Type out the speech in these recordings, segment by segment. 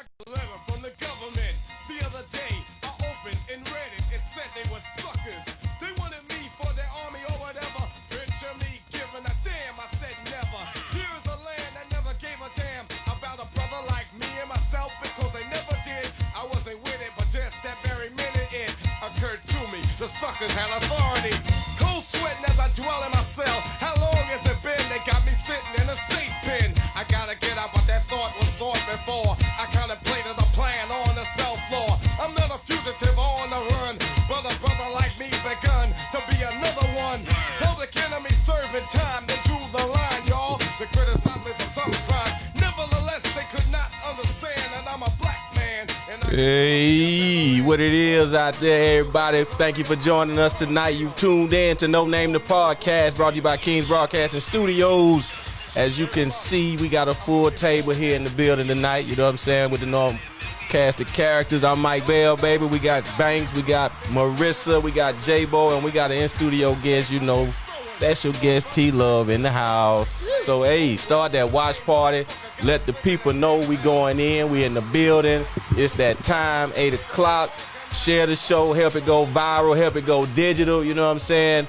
I got a letter from the government the other day. I opened and read it. It said they were suckers. They wanted me for their army or whatever. Picture me giving a damn. I said never. Here's a land that never gave a damn about a brother like me and myself because they never did. I wasn't with it, but just that very minute it occurred to me. The suckers had authority. Cold sweating as I dwell in my cell. How long has it been? They got me sitting in a state pen. I gotta get out, but that thought was thought before. I contemplated a plan on the cell floor. I'm not a fugitive on the run, but a brother like me begun to be another one. Public enemy serving time, they drew the line, y'all. They criticized me for some crime. Nevertheless, they could not understand that I'm a black man. Hey, what it is out there, everybody. Thank you for joining us tonight. You've tuned in to No Name the Podcast, brought to you by Kings Broadcasting Studios. As you can see, we got a full table here in the building tonight, you know what I'm saying, with the normal cast of characters. I'm Mike Bell, baby. We got Banks, we got Marissa, we got J-Bo, and we got an in-studio guest, you know, special guest T-Love in the house. So, hey, start that watch party. Let the people know we going in. We in the building. It's that time, 8 o'clock. Share the show, help it go viral, help it go digital, you know what I'm saying?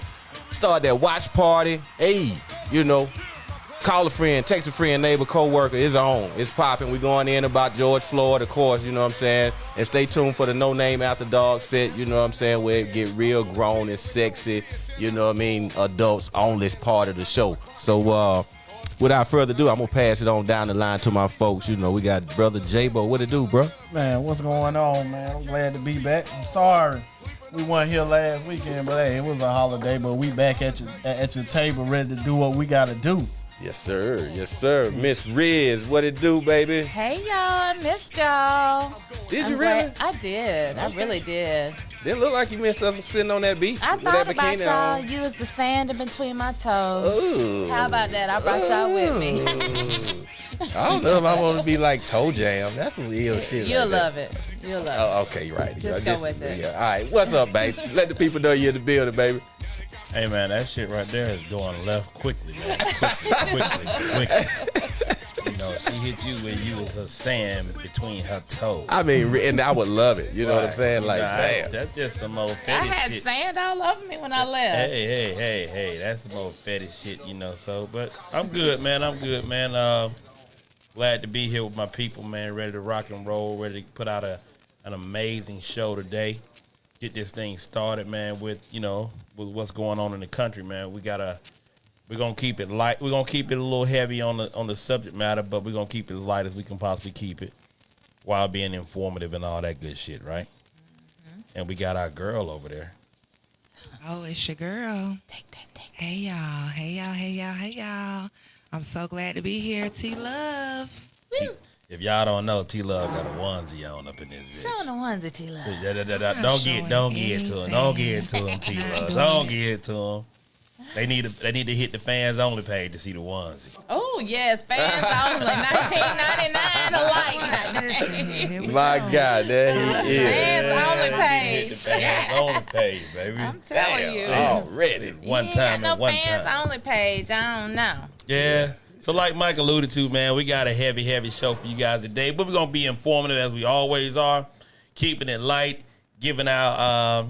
Start that watch party. Hey, you know, call a friend, text a friend, neighbor, co-worker. It's on. It's popping. We going in about George Floyd, of course, you know what I'm saying? And stay tuned for the No Name After Dark set, you know what I'm saying, where it get real grown and sexy, you know what I mean, adults on this part of the show. So, without further ado, I'm going to pass it on down the line to my folks. You know, we got Brother J-Bo. What it do, bro? Man, what's going on, man? I'm glad to be back. I'm sorry we weren't here last weekend, but hey, it was a holiday, but we back at your table ready to do what we got to do. Yes, sir. Yes, sir. Miss Riz, what it do, baby? Hey, y'all. I missed y'all. Did you really? I did. I really did. Didn't look like you missed us sitting on that beach. I with thought that about bikini y'all. on. You was the sand in between my toes. Ooh. How about that? I brought y'all with me. I don't know if I want to be like Toe Jam. That's some ill shit. You'll like love it. You'll love it. Oh, okay, you're right. Just go with it. Yeah. All right. What's up, babe? Let the people know you're in the building, baby. Hey, man, that shit right there is going left quickly, man. Quickly. You know, she hit you when you was a sand between her toes. I mean, and I would love it. You know what I'm saying? Like, Nah, damn. that's just some old I fetish had shit. sand all over me when I left. Hey, that's some old fetish shit, you know. So, but I'm good, man. Glad to be here with my people, man. Ready to rock and roll. Ready to put out an amazing show today. Get this thing started, man. With what's going on in the country, man. We're gonna keep it light. We're gonna keep it a little heavy on the subject matter, but we're gonna keep it as light as we can possibly keep it, while being informative and all that good shit, right? Mm-hmm. And we got our girl over there. Oh, it's your girl. Take that. Hey y'all. I'm so glad to be here. T-Love. If y'all don't know, T-Love got a onesie on up in this bitch. Showing the onesie, T-Love. Don't get to him. Don't get to him, T-Love. Don't get to him. They need to hit the fans only page to see the onesie. Oh, yes. Fans only. $19.99 alike. My God, there he is. Fans only Hit the page. fans only page, baby. I'm telling you. Already. One You time ain't got and no one fans time. only page. I don't know. Yeah. So like Mike alluded to, man, we got a heavy show for you guys today. But we're going to be informative as we always are. Keeping it light. Giving our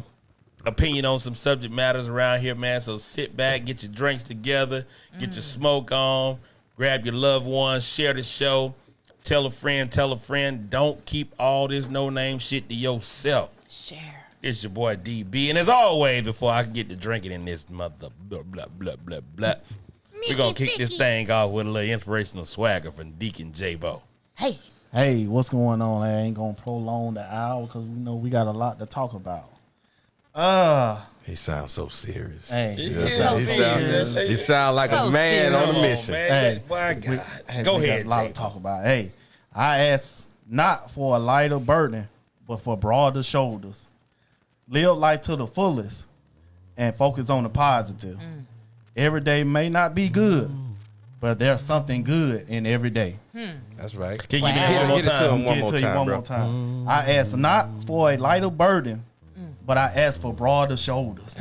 opinion on some subject matters around here, man. So sit back, get your drinks together, get your smoke on, grab your loved ones, share the show, tell a friend. Don't keep all this no-name shit to yourself. Share. It's your boy DB. And as always, before I can get to drinking in this mother blah, blah, blah, blah, blah, we're going to kick this thing off with a little inspirational swagger from Deacon J-Bo. Hey, what's going on? I ain't gonna prolong the hour because we know we got a lot to talk about. He sounds so serious. Hey, He sounds like So a man serious. on a mission. Hey, My God. hey, Go we ahead, got a lot to J-Bo. talk about. Hey, I asked not for a lighter burden, but for broader shoulders. Live life to the fullest and focus on the positive. Every day may not be good, but there's something good in every day. That's right. Can you give me that one more Get it to time? him one Get more to you time, one bro. more time. I asked not for a lighter burden, but I asked for broader shoulders.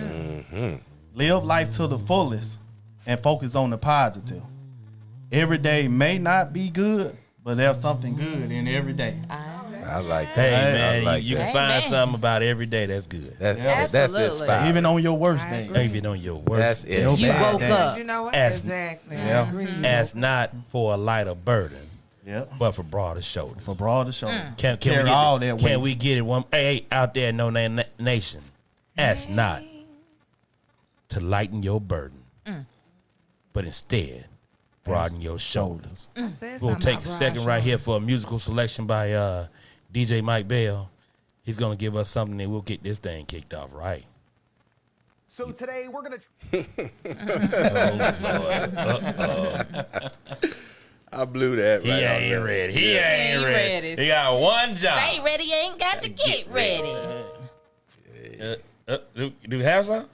Live life to the fullest and focus on the positive. Every day may not be good, but there's something good in every day. I like that. Hey, Hey, man, I like you that. can find Amen. something about every day that's good. That's Absolutely. inspiring. Even on your worst I day. agree. Even on your worst. That's day. it. You bad woke day. up. You know what? As- Exactly. Yeah. I agree. You Ask not for a lighter burden, Yep. but for broader shoulders. For broader shoulder. Can Carry we get all it? that Can weight. we get it? One, hey, out there, in No Name Nation, ask not to lighten your burden, but instead broaden your shoulders. I said We'll something take about a second broad right here shoulders. for a musical selection by DJ Mike Bell. He's gonna give us something and we'll get this thing kicked off right. So today we're gonna. I blew that He right on ain't there. ready. He Yeah. ain't ready. ready. He got one job. Stay ready, you ain't got to get ready. Do we have some?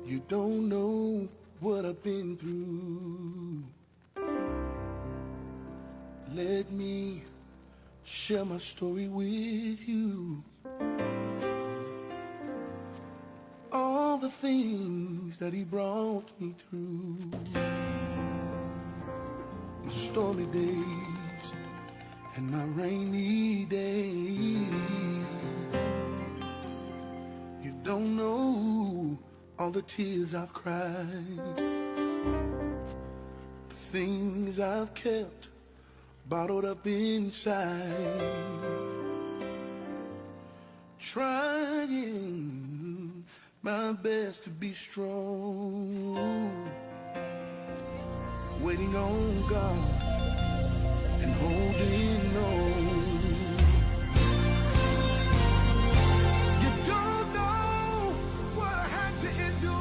You don't know what I've been through. Let me share my story with you. All the things that he brought me through. My stormy days and my rainy days. You don't know all the tears I've cried, the things I've kept bottled up inside, trying my best to be strong, waiting on God and holding on. You don't know what I had to endure.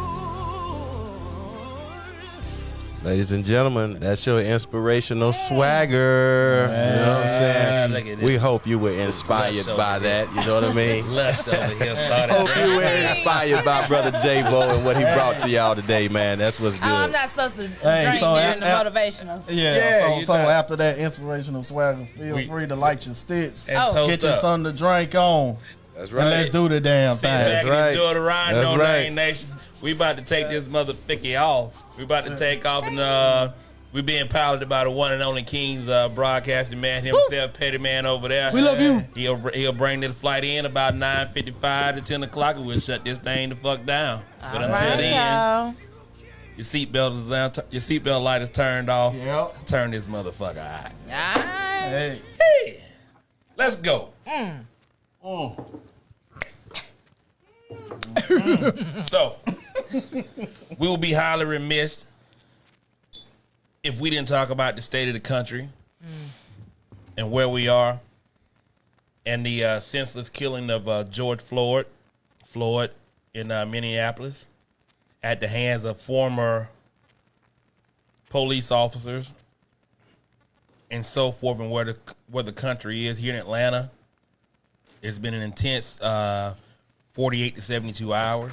Ladies and gentlemen, that's your inspirational swagger. You know what I'm saying? Look at We this. hope you were inspired Lush by over that. You know what I mean? Lush over here started. Hope you were inspired by Brother J-Bo and what he brought to y'all today, man. That's what's good. Oh, I'm not supposed to Hey, drink so during the at- motivationals. Yeah, Yeah, so, you so know. after that inspirational swagger, feel We- free to light your sticks, And Oh. toast get your up. something to drink on, That's and let's do the damn Sit back thing. and right. enjoy the ride. That's No right. Name Nation. We about to take this motherfucker off. We about to take off and we being piloted by the one and only King's broadcasting man himself, Petty Man over there. We love you. He'll bring this flight in about 9:55 to 10 o'clock and we'll shut this thing the fuck down. But All until right, then, y'all. your seatbelt is down, your seatbelt light is turned off. Yep. Turn this motherfucker out. All right. Hey, Hey, let's go. So, we will be highly remiss if we didn't talk about the state of the country and where we are and the senseless killing of George Floyd in Minneapolis at the hands of former police officers and so forth, and where the country is here in Atlanta. It's been an intense 48 to 72 hours.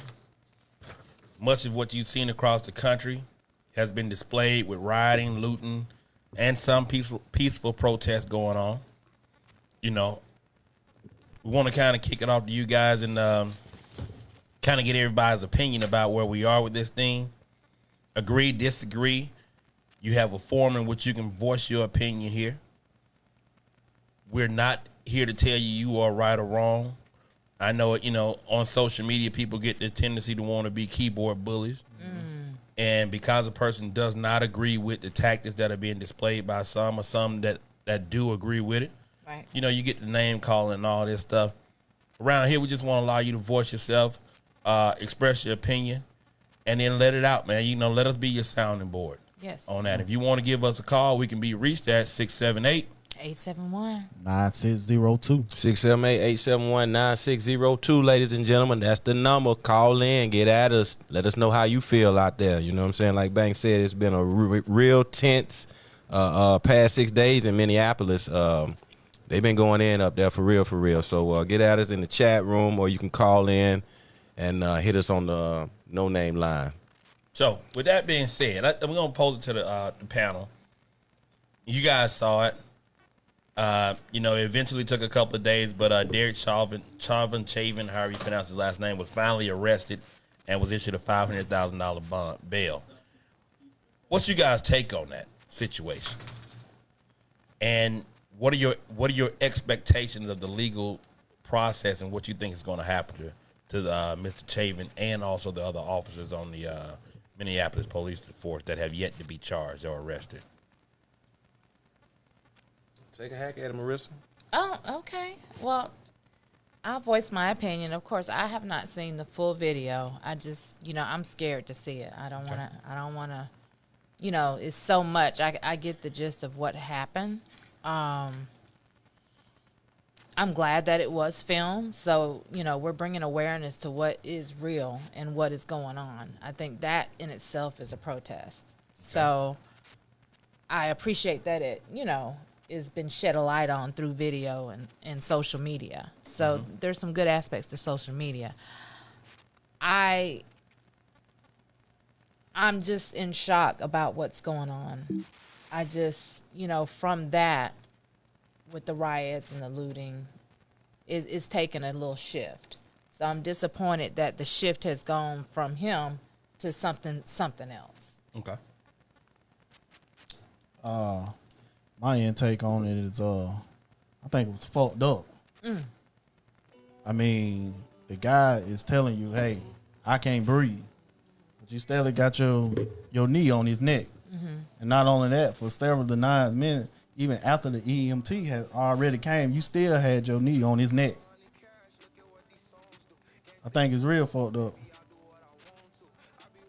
Much of what you've seen across the country has been displayed with rioting, looting, and some peaceful protests going on. You know, we want to kind of kick it off to you guys and kind of get everybody's opinion about where we are with this thing. Agree, disagree. You have a forum in which you can voice your opinion here. We're not here to tell you are right or wrong. I know, you know, on social media, people get the tendency to want to be keyboard bullies. And because a person does not agree with the tactics that are being displayed by some or some that do agree with it, Right. you know, you get the name calling and all this stuff. Around here, we just want to allow you to voice yourself, express your opinion, and then let it out, man. You know, let us be your sounding board Yes. on that. If you want to give us a call, we can be reached at 678. 871. 9602. 678-871-9602, ladies and gentlemen. That's the number. Call in, get at us. Let us know how you feel out there. You know what I'm saying? Like Banks said, it's been a real tense past 6 days in Minneapolis. They've been going in up there for real. So get at us in the chat room, or you can call in and hit us on the no-name line. So, with that being said, I'm going to pose it to the panel. You guys saw it. You know, it eventually took a couple of days, but Derek Chauvin, however you pronounce his last name, was finally arrested and was issued a $500,000 bond bail. What's you guys' take on that situation? And what are your expectations of the legal process and what you think is going to happen to Mr. Chavin and also the other officers on the Minneapolis police force that have yet to be charged or arrested? Take a hack at it, Marissa. Oh, okay. Well, I'll voice my opinion. Of course, I have not seen the full video. I just, I'm scared to see it. I don't want to, it's so much. I get the gist of what happened. I'm glad that it was filmed. So, we're bringing awareness to what is real and what is going on. I think that in itself is a protest. So I appreciate that it, has been shed a light on through video and social media. So there's some good aspects to social media. I'm just in shock about what's going on. I just, from that, with the riots and the looting, it's taken a little shift. So I'm disappointed that the shift has gone from him to something else. Okay. My intake on it is, I think it was fucked up. I mean, the guy is telling you, hey, I can't breathe. But you still got your knee on his neck. And not only that, for several to 9 minutes, even after the EMT has already came, you still had your knee on his neck. I think it's real fucked up.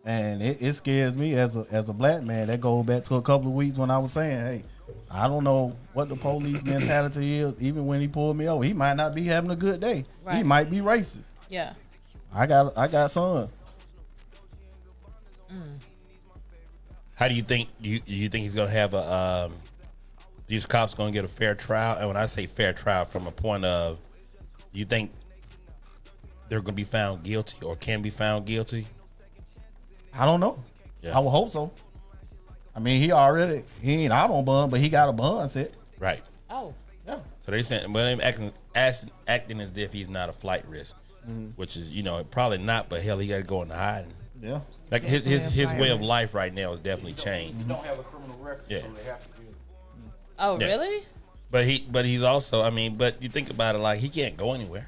And it scares me as a black man. That goes back to a couple of weeks when I was saying, hey, I don't know what the police mentality is. Even when he pulled me over, he might not be having a good day. Right. He might be racist. Yeah. I got son. How do you think you think he's going to have these cops going to get a fair trial? And when I say fair trial, from a point of, you think they're going to be found guilty or can be found guilty? I don't know. Yeah. I would hope so. I mean, he ain't out on bond, but he got a bond set. Right. Oh. Yeah. So they saying, but they're acting as if he's not a flight risk, which is, probably not. But hell, he got to go into hiding. Yeah. Like his Definitely way a of life right now is definitely changed. You don't have a criminal record, Yeah. so they have to do it. Oh, Yeah. really? But he's also, but you think about it, like he can't go anywhere.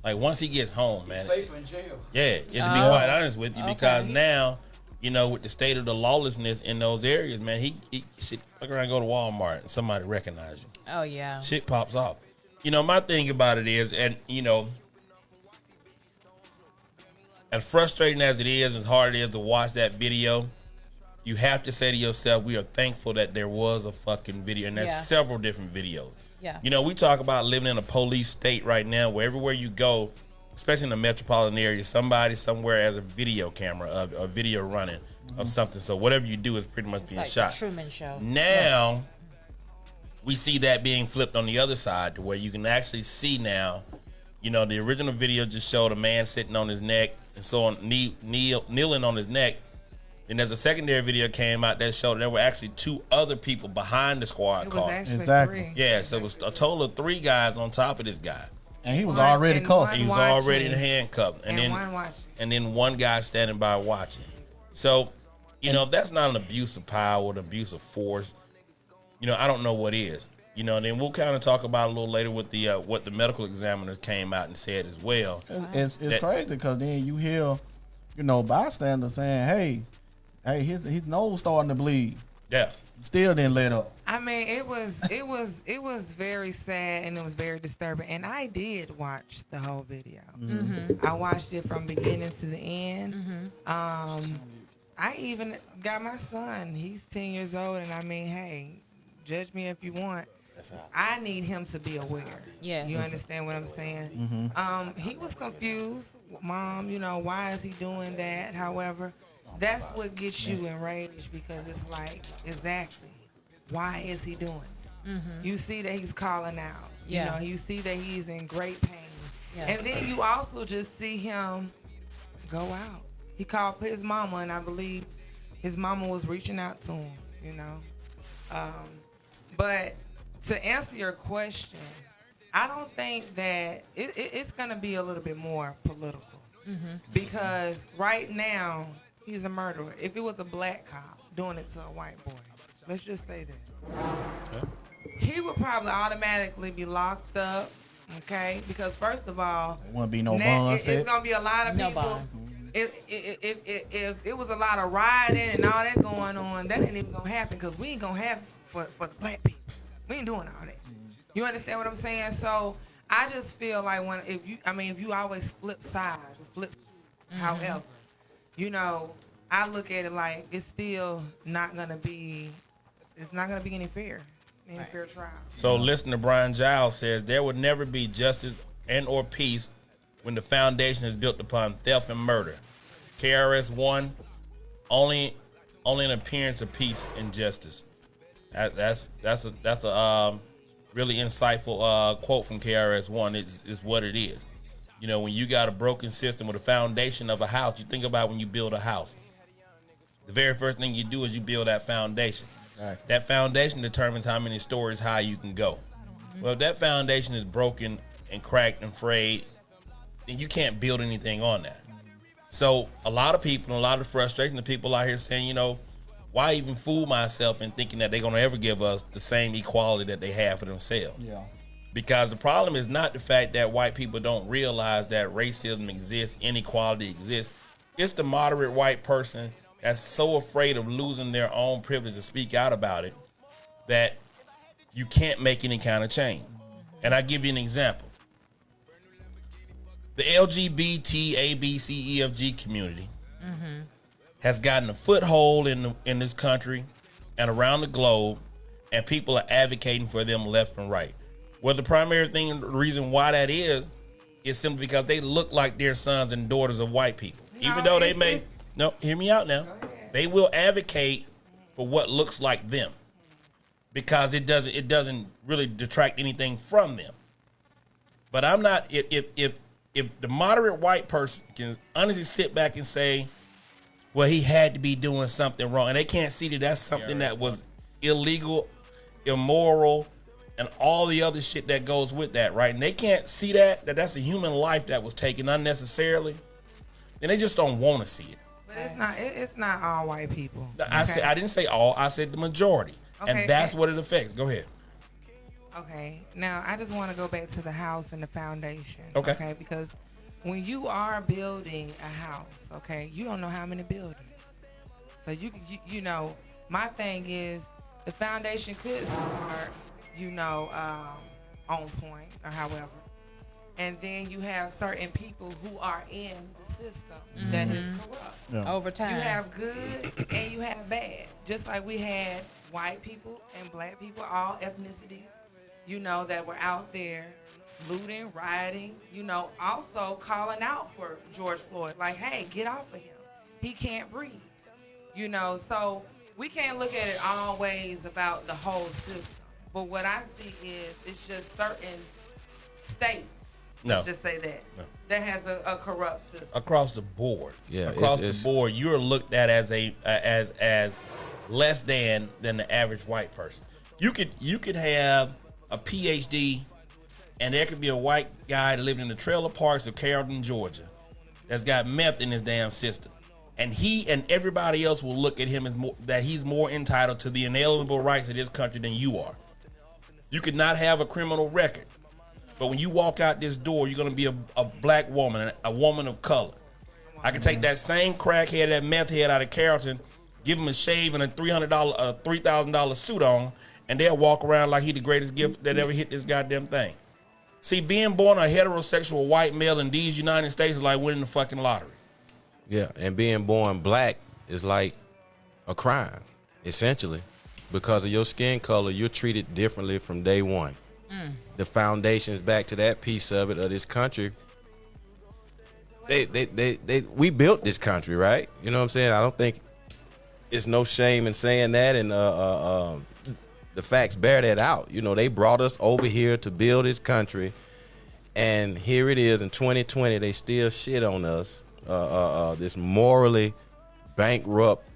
Like once he gets home, man. Safer in jail. Yeah, to be quite honest with you, Okay. because now, with the state of the lawlessness in those areas, man, he shit, look around, go to Walmart, and somebody recognize you. Oh, yeah. Shit pops off. My thing about it is, and as frustrating as it is, as hard it is to watch that video, you have to say to yourself, we are thankful that there was a fucking video, and there's Yeah. several different videos. Yeah. We talk about living in a police state right now where everywhere you go, especially in the metropolitan area, somebody somewhere has a video camera, a video running of something. So whatever you do is pretty much It's being like shot. the Truman Show. Now, we see that being flipped on the other side to where you can actually see now, the original video just showed a man sitting on his neck and so on, kneeling on his neck. And there's a secondary video came out that showed there were actually 2 other people behind the squad It was car. actually Exactly. 3. Yeah, so it was a total of 3 guys on top of this guy. And he was One- already and cuffed. He was watching. already in handcuffed. And one watching. And then one guy standing by watching. So, that's not an abuse of power, an abuse of force. I don't know what is. And then we'll kind of talk about a little later with the what the medical examiners came out and said as well. It's crazy because then you hear, bystanders saying, hey, his nose starting to bleed. Yeah. Still didn't let up. I mean, it was very sad and it was very disturbing. And I did watch the whole video. I watched it from beginning to the end. I even got my son. He's 10 years old, and I mean, hey, judge me if you want. I need him to be aware. Yes. You understand what I'm saying? He was confused. Mom, why is he doing that? However, that's what gets you enraged because it's like, exactly, why is he doing it? You see that he's calling out. Yeah. You see that he's in great pain. Yeah. And then you also just see him go out. He called his mama, and I believe his mama was reaching out to him, But to answer your question, I don't think that it's going to be a little bit more political. Because right now, he's a murderer. If it was a black cop doing it to a white boy, let's just say that. He would probably automatically be locked up, okay? Because first of all, There wouldn't be no now, bond it's set. gonna be a lot of No people. bond. If it was a lot of rioting and all that going on, that ain't even gonna happen because we ain't gonna have it for the black people. We ain't doing all that. You understand what I'm saying? So I just feel like if you always flip sides, however, you know, I look at it like it's still not gonna be. It's not gonna be any fair trial. So listener Brian Giles says there would never be justice and or peace when the foundation is built upon theft and murder. KRS-One, only an appearance of peace and justice. That's a really insightful quote from KRS-One. Is what it is. You know, when you got a broken system with a foundation of a house, you think about when you build a house. The very first thing you do is you build that foundation. Right. That foundation determines how many stories high you can go. Well, if that foundation is broken and cracked and frayed, then you can't build anything on that. So a lot of people, and a lot of frustration of people out here saying, you know, why even fool myself in thinking that they're going to ever give us the same equality that they have for themselves? Yeah. Because the problem is not the fact that white people don't realize that racism exists, inequality exists. It's the moderate white person that's so afraid of losing their own privilege to speak out about it that you can't make any kind of change. And I give you an example. The LGBT, A, B, C, E, F, G community has gotten a foothold in this country and around the globe, and people are advocating for them left and right. Well, the primary thing, the reason why that is simply because they look like they're sons and daughters of white people. Even though they may... No, hear me out now. They will advocate for what looks like them because it doesn't really detract anything from them. But I'm not... If the moderate white person can honestly sit back and say, well, he had to be doing something wrong, and they can't see that that's something that was illegal, immoral, and all the other shit that goes with that, right? And they can't see that that's a human life that was taken unnecessarily, then they just don't want to see it. But it's not all white people. I didn't say all, I said the majority. Okay, and that's what it affects. Go ahead. Okay, now I just want to go back to the house and the foundation. Okay. Because when you are building a house, okay, you don't know how many buildings. So you know, my thing is the foundation could start, on point or however, and then you have certain people who are in the system that is corrupt. Yeah. Over time. You have good and you have bad. Just like we had white people and black people, all ethnicities, that were out there looting, rioting, also calling out for George Floyd. Like, hey, get off of him. He can't breathe. So we can't look at it always about the whole system. But what I see is it's just certain states, let's just say that has a corrupt system. Across the board. Yeah, Across it's- the board, you're looked at as as less than the average white person. You could have a PhD, and there could be a white guy living in the trailer parks of Carrollton, Georgia, that's got meth in his damn system, and he and everybody else will look at him as that he's more entitled to the inalienable rights of this country than you are. You could not have a criminal record, but when you walk out this door, you're gonna be a black woman, a woman of color. I could take that same crackhead, that meth head out of Carrollton, give him a shave and a $3,000 suit on, and they'll walk around like he the greatest gift that ever hit this goddamn thing. See, being born a heterosexual white male in these United States is like winning the fucking lottery. Yeah, and being born black is like a crime, essentially. Because of your skin color, you're treated differently from day one. The foundations back to that piece of it, of this country. We built this country, right? You know what I'm saying? I don't think it's no shame in saying that, and the facts bear that out. They brought us over here to build this country, and here it is in 2020. They still shit on us. This morally bankrupt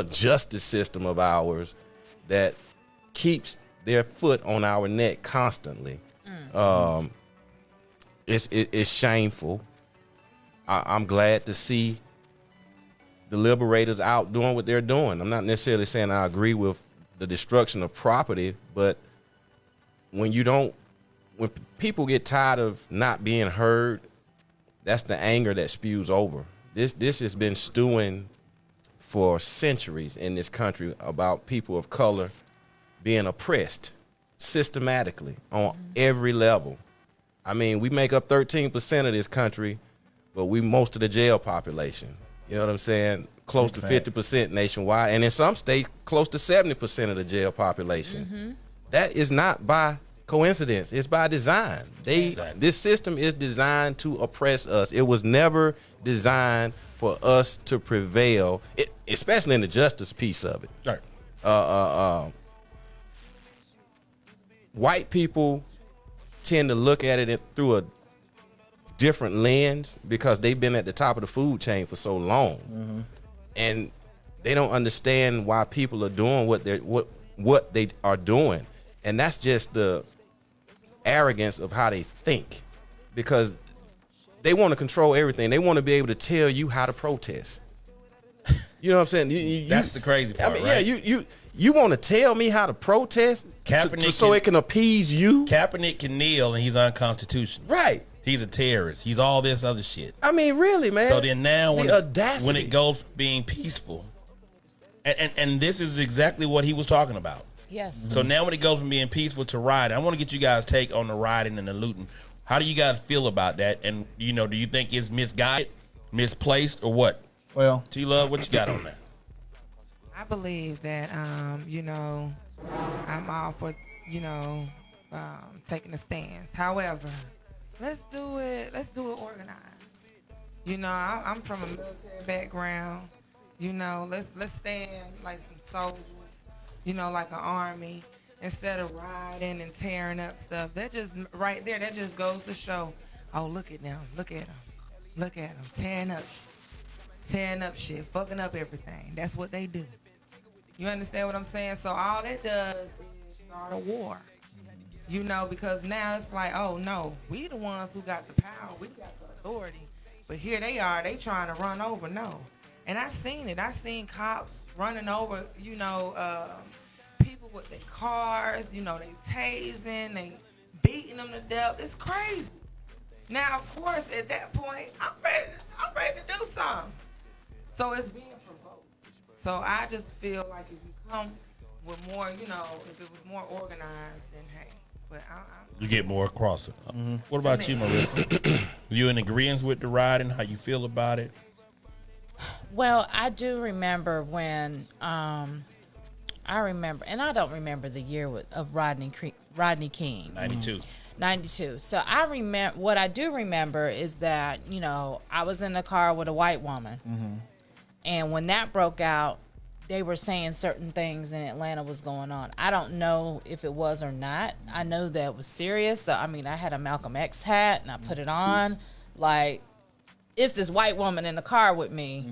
justice system of ours that keeps their foot on our neck constantly. It's shameful. I'm glad to see the liberators out doing what they're doing. I'm not necessarily saying I agree with the destruction of property, but when people get tired of not being heard, that's the anger that spews over. This has been stewing for centuries in this country about people of color being oppressed systematically on every level. I mean, we make up 13% of this country, but we most of the jail population. You know what I'm saying? Close to 50% nationwide, and in some states, close to 70% of the jail population. That is not by coincidence. It's by design. This system is designed to oppress us. It was never designed for us to prevail, especially in the justice piece of it. Right. White people tend to look at it through a different lens because they've been at the top of the food chain for so long, and they don't understand why people are doing what they are doing, and that's just the arrogance of how they think, because they want to control everything. They want to be able to tell you how to protest. You know what I'm saying? That's the crazy part. I mean, right? yeah, you want to tell me how to protest so it can appease you? Kaepernick can kneel and he's unconstitutional. Right. He's a terrorist. He's all this other shit. I mean, really, man. So then now when audacity. it goes from being peaceful, and this is exactly what he was talking about. Yes. So now when it goes from being peaceful to rioting, I want to get you guys' take on the rioting and the looting. How do you guys feel about that? And, do you think it's misguided, misplaced, or what? Well, T-Love, what you got on that? I believe that, I'm all for, taking a stance. However, let's do it organized. I'm from a military background. Let's stand like some soldiers, like an army, instead of rioting and tearing up stuff. That just right there, that just goes to show, oh, look at them, tearing up shit, fucking up everything. That's what they do. You understand what I'm saying? So all that does is start a war. Because now it's like, oh no, we the ones who got the power, we got the authority, but here they are, they trying to run over. No. And I seen it. I seen cops running over, people with their cars, they tasing, they beating them to death. It's crazy. Now, of course, at that point, I'm ready to do something. So it's being provoked. So I just feel like if you come with more, if it was more organized, then hey. But you get more across it. What about you, Marissa? You in agreement with the rioting? How you feel about it? Well, I do remember when and I don't remember the year of Rodney King. 92. 92. So what I do remember is that, I was in the car with a white woman. And when that broke out, they were saying certain things in Atlanta was going on. I don't know if it was or not. I know that it was serious. So, I had a Malcolm X hat and I put it on. Like, it's this white woman in the car with me.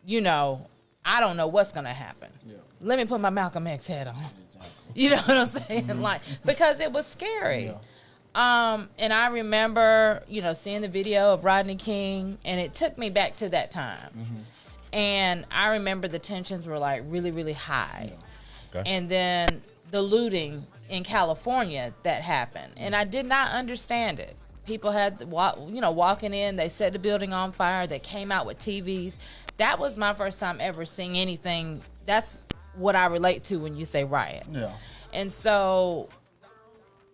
I don't know what's going to happen. Yeah. Let me put my Malcolm X hat on. Exactly. You know what I'm saying? Like, because it was scary. Yeah. And I remember, seeing the video of Rodney King, and it took me back to that time. And I remember the tensions were like really, really high. Yeah. Okay. And then the looting in California that happened. And I did not understand it. People had, walking in, they set the building on fire. They came out with TVs. That was my first time ever seeing anything. That's what I relate to when you say riot. Yeah. And so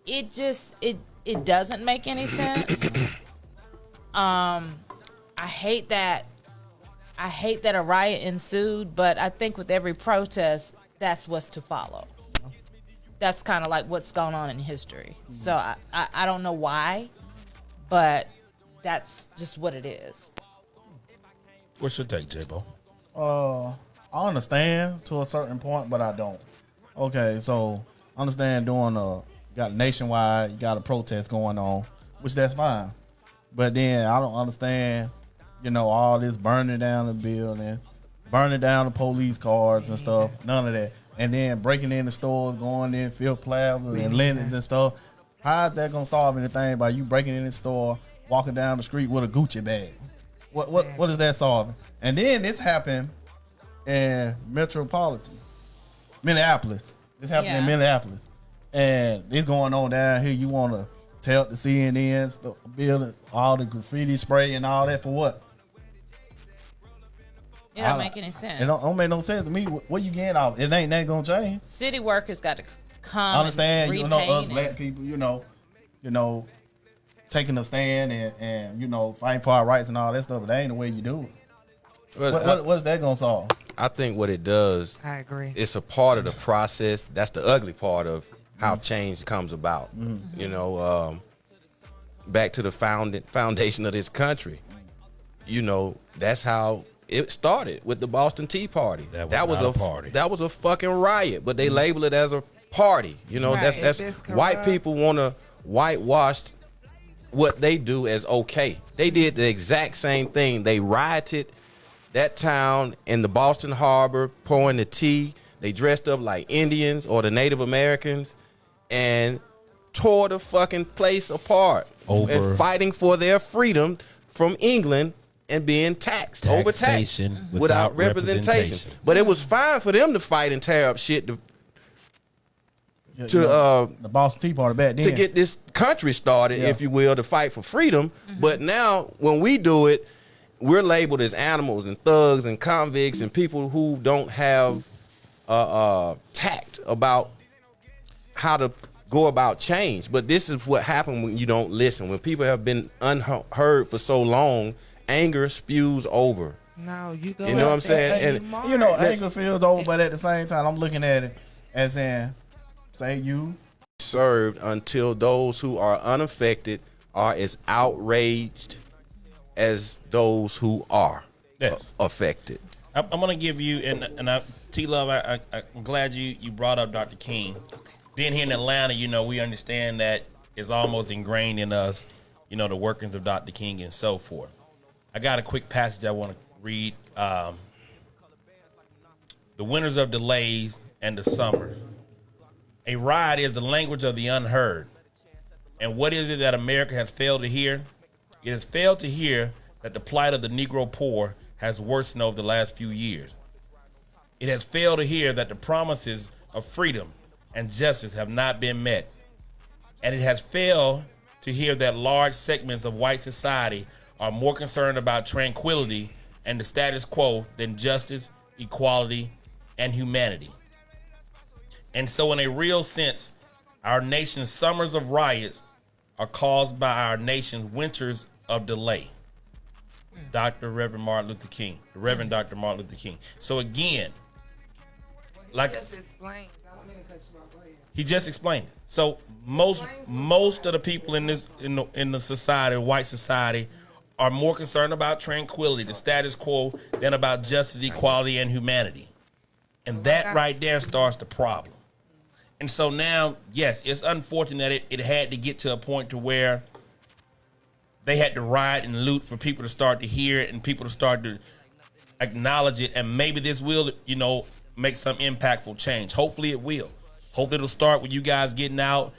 it doesn't make any sense. I hate that a riot ensued, but I think with every protest, that's what's to follow. That's kind of like what's gone on in history. So I don't know why, but that's just what it is. What's your take, J-Bo? I understand to a certain point, but I don't. Okay, so I understand got nationwide, you got a protest going on, which that's fine. But then I don't understand, all this burning down the building, burning down the police cars and stuff, none of that. And then breaking in the stores, going in Field Plaza and Lennon's and stuff. How is that going to solve anything by you breaking in the store, walking down the street with a Gucci bag? What is that solving? And then this happened in Minneapolis. This happened in Minneapolis. And it's going on down here. You want to tell the CNNs, the building, all the graffiti spray and all that for what? It don't make any sense. It don't make no sense to me. What you getting off? It ain't going to change. City workers got to come. I understand, and us black people, taking a stand and fighting for our rights and all that stuff, but that ain't the way you do it. What's that gonna solve? I think what it does, I agree. it's a part of the process. That's the ugly part of how change comes about. Back to the foundation of this country. That's how it started with the Boston Tea Party. That was a party. That was a fucking riot, but they label it as a party. Right. That's white people want to whitewash what they do as okay. They did the exact same thing. They rioted that town in the Boston Harbor, pouring the tea. They dressed up like Indians or the Native Americans and tore the fucking place apart and fighting for their freedom from England and being taxed, overtaxed without representation. But it was fine for them to fight and tear up shit to the Boston Tea Party back then to get this country started, if you will, to fight for freedom. But now when we do it, we're labeled as animals and thugs and convicts and people who don't have tact about how to go about change. But this is what happened when you don't listen. When people have been unheard for so long, anger spews over. No, you go. You know what I'm saying? And anger feels over, but at the same time, I'm looking at it as in, say you served until those who are unaffected are as outraged as those who are affected. I'm gonna give you T-Love. I'm glad you brought up Dr. King. Being here in Atlanta, we understand that it's almost ingrained in us, the workings of Dr. King and so forth. I got a quick passage I want to read. The winters of delays and the summer. A riot is the language of the unheard. And what is it that America has failed to hear? It has failed to hear that the plight of the Negro poor has worsened over the last few years. It has failed to hear that the promises of freedom and justice have not been met. And it has failed to hear that large segments of white society are more concerned about tranquility and the status quo than justice, equality, and humanity. And so in a real sense, our nation's summers of riots are caused by our nation's winters of delay. Reverend Martin Luther King, the Reverend Dr. Martin Luther King. So again, like just explained. I don't mean to cut you off. Go ahead. He just explained it. So most of the people in the society, white society, are more concerned about tranquility, the status quo, than about justice, equality, and humanity. And that right there starts the problem. And so now, yes, it's unfortunate that it had to get to a point to where they had to riot and loot for people to start to hear it and people to start to acknowledge it. And maybe this will, make some impactful change. Hopefully it will. Hopefully it'll start with you guys getting out